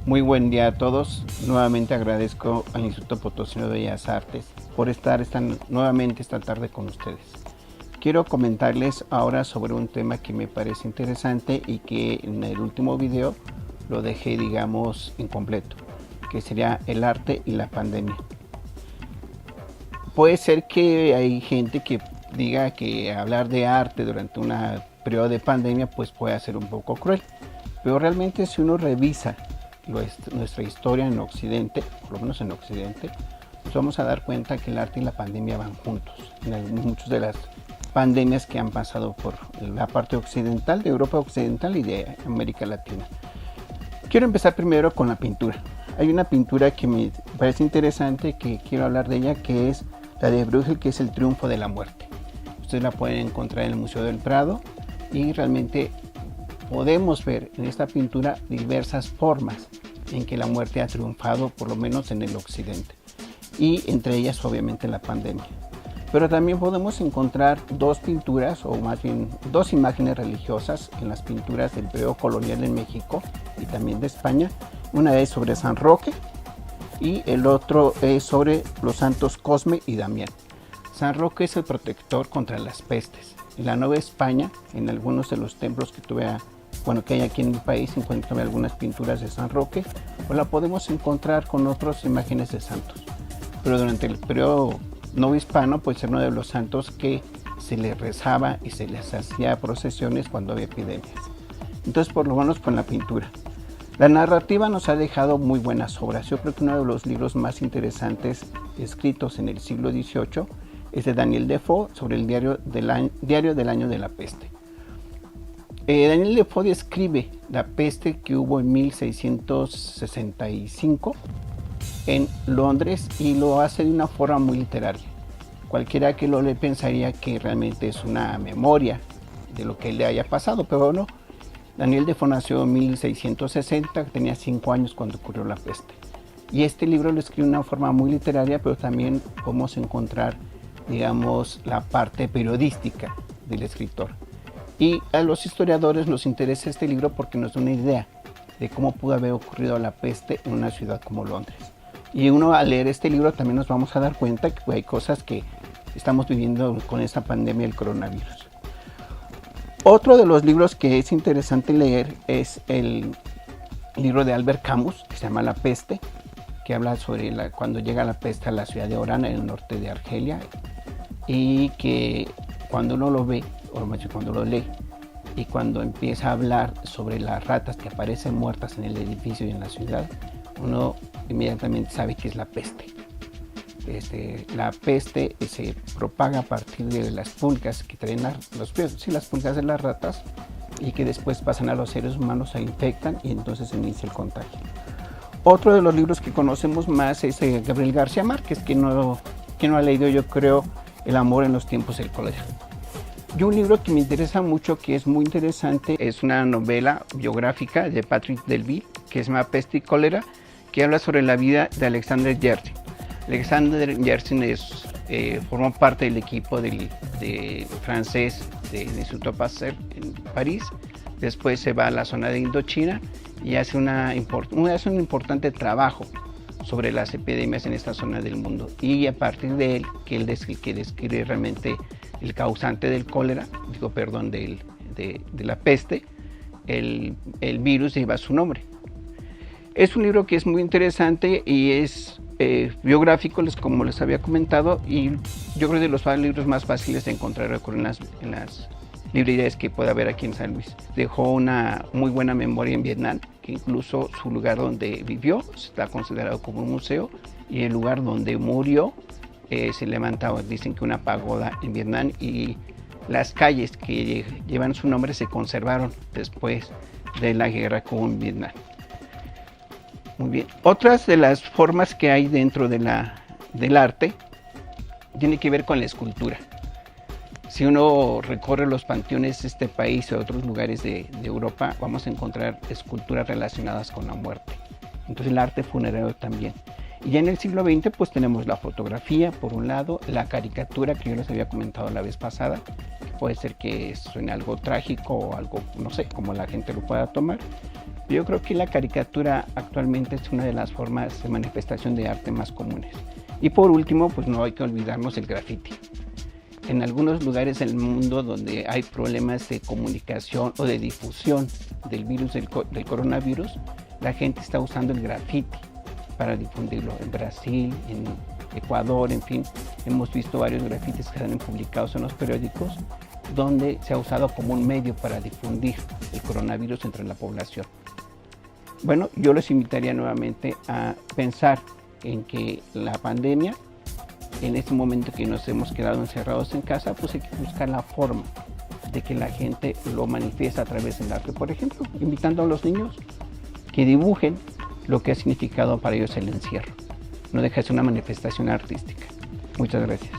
Muy buen día a todos. Nuevamente agradezco al Instituto Potosino de Bellas Artes por estar nuevamente esta tarde con ustedes. Quiero comentarles ahora sobre un tema que me parece interesante y que en el último video lo dejé, digamos, incompleto, que sería el arte y la pandemia. Puede ser que hay gente que diga que hablar de arte durante un periodo de pandemia pues puede ser un poco cruel, pero realmente si uno revisa nuestra historia en Occidente, por lo menos en Occidente, nos vamos a dar cuenta que el arte y la pandemia van juntos. En muchas de las pandemias que han pasado por la parte occidental, de Europa occidental y de América Latina. Quiero empezar primero con la pintura. Hay una pintura que me parece interesante, que quiero hablar de ella, que es la de Bruegel, que es el triunfo de la muerte. Ustedes la pueden encontrar en el Museo del Prado y realmente podemos ver en esta pintura diversas formas en que la muerte ha triunfado, por lo menos en el occidente, y entre ellas obviamente la pandemia. Pero también podemos encontrar dos pinturas, o más bien dos imágenes religiosas en las pinturas del periodo colonial en México y también de España. Una es sobre San Roque y el otro es sobre los santos Cosme y Damián. San Roque es el protector contra las pestes. En la Nueva España, en algunos de los templos que hay aquí en mi país, encuentran algunas pinturas de San Roque, o la podemos encontrar con otras imágenes de santos. Pero durante el periodo novohispano, pues era uno de los santos que se les rezaba y se les hacía procesiones cuando había epidemias. Entonces, por lo menos con la pintura. La narrativa nos ha dejado muy buenas obras. Yo creo que uno de los libros más interesantes escritos en el siglo XVIII es de Daniel Defoe sobre el diario del año de la peste. Daniel Defoe describe la peste que hubo en 1665 en Londres y lo hace de una forma muy literaria. Cualquiera que lo lee pensaría que realmente es una memoria de lo que le haya pasado, pero no. Daniel Defoe nació en 1660, tenía 5 años cuando ocurrió la peste. Y este libro lo escribe de una forma muy literaria, pero también podemos encontrar, digamos, la parte periodística del escritor. Y a los historiadores nos interesa este libro porque nos da una idea de cómo pudo haber ocurrido la peste en una ciudad como Londres. Y uno al leer este libro también nos vamos a dar cuenta que hay cosas que estamos viviendo con esta pandemia del coronavirus. Otro de los libros que es interesante leer es el libro de Albert Camus, que se llama La peste, que habla sobre cuando llega la peste a la ciudad de Orán, en el norte de Argelia, y que cuando uno lo ve, o más bien cuando lo lee, y cuando empieza a hablar sobre las ratas que aparecen muertas en el edificio y en la ciudad, uno inmediatamente sabe que es la peste. La peste se propaga a partir de las pulgas que traen las pulgas de las ratas, y que después pasan a los seres humanos, se infectan y entonces se inicia el contagio. Otro de los libros que conocemos más es Gabriel García Márquez, que no ha leído, yo creo, El amor en los tiempos del cólera. Y un libro que me interesa mucho, que es muy interesante, es una novela biográfica de Patrick Delville, que se llama Peste y Cólera, que habla sobre la vida de Alexander Yersin. Alexander Yersin formó parte del equipo francés del Instituto Pasteur en París. Después se va a la zona de Indochina y hace un importante trabajo sobre las epidemias en esta zona del mundo. Y a partir de él, que describe realmente el causante del cólera, de la peste, el virus lleva su nombre. Es un libro que es muy interesante y es biográfico, como les había comentado, y yo creo que de los libros más fáciles de encontrar en las librerías que pueda haber aquí en San Luis. Dejó una muy buena memoria en Vietnam, que incluso su lugar donde vivió está considerado como un museo, y el lugar donde murió se levanta, dicen que una pagoda en Vietnam, y las calles que llevan su nombre se conservaron después de la guerra con Vietnam. Muy bien. Otras de las formas que hay dentro del arte tiene que ver con la escultura. Si uno recorre los panteones de este país o otros lugares de Europa, vamos a encontrar esculturas relacionadas con la muerte. Entonces el arte funerario también. Y ya en el siglo XX pues tenemos la fotografía por un lado, la caricatura que yo les había comentado la vez pasada, puede ser que suene algo trágico o algo, no sé, como la gente lo pueda tomar. Yo creo que la caricatura actualmente es una de las formas de manifestación de arte más comunes. Y por último, pues no hay que olvidarnos del graffiti. En algunos lugares del mundo donde hay problemas de comunicación o de difusión del virus del coronavirus, la gente está usando el graffiti para difundirlo. En Brasil, en Ecuador, en fin, hemos visto varios grafitis que salen publicados en los periódicos donde se ha usado como un medio para difundir el coronavirus entre la población. Bueno, yo les invitaría nuevamente a pensar en que la pandemia, en este momento que nos hemos quedado encerrados en casa, pues hay que buscar la forma de que la gente lo manifiesta a través del arte. Por ejemplo, invitando a los niños que dibujen lo que ha significado para ellos el encierro. No deja de ser una manifestación artística. Muchas gracias.